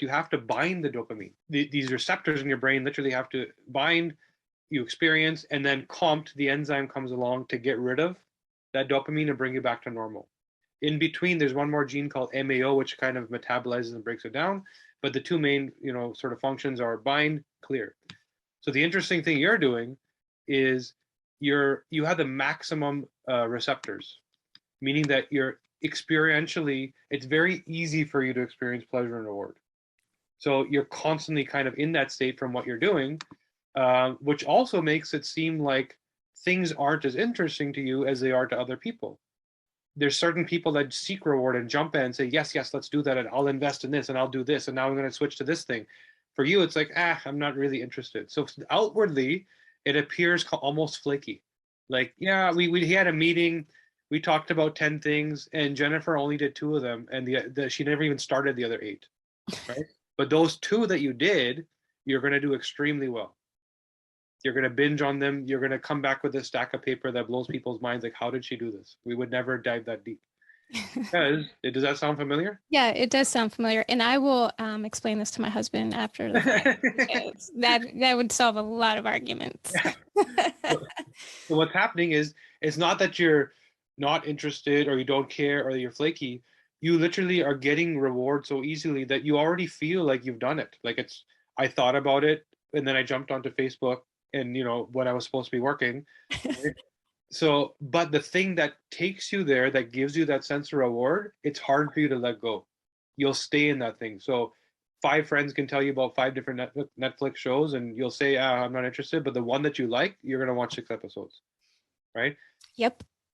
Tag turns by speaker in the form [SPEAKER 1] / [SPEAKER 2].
[SPEAKER 1] you have to bind the dopamine. These receptors in your brain literally have to bind, you experience, and then COMT, the enzyme, comes along to get rid of that dopamine and bring you back to normal. In between, there's one more gene called MAO, which kind of metabolizes and breaks it down. But the two main, sort of functions are bind, clear. So the interesting thing you're doing is you have the maximum receptors, meaning that you're experientially, it's very easy for you to experience pleasure and reward. So you're constantly kind of in that state from what you're doing, which also makes it seem like things aren't as interesting to you as they are to other people. There's certain people that seek reward and jump in and say, yes, let's do that, and I'll invest in this, and I'll do this, and now I'm going to switch to this thing. For you, it's like, I'm not really interested. So outwardly, it appears almost flaky. Like, yeah, we had a meeting, we talked about 10 things, and Jennifer only did 2 of them, and she never even started the other 8, right? But those 2 that you did, you're going to do extremely well. You're going to binge on them. You're going to come back with a stack of paper that blows people's minds. Like, how did she do this? We would never dive that deep. Does that sound familiar?
[SPEAKER 2] Yeah, it does sound familiar. And I will explain this to my husband after the fact, because that would solve a lot of arguments.
[SPEAKER 1] So what's happening is, it's not that you're not interested or you don't care or you're flaky. You literally are getting reward so easily that you already feel like you've done it. Like, I thought about it, and then I jumped onto Facebook and when I was supposed to be working. Right? So, but the thing that takes you there, that gives you that sense of reward, it's hard for you to let go. You'll stay in that thing. So 5 friends can tell you about 5 different Netflix shows, and you'll say, I'm not interested, but the one that you like, you're going to watch 6 episodes, right?
[SPEAKER 2] Yep.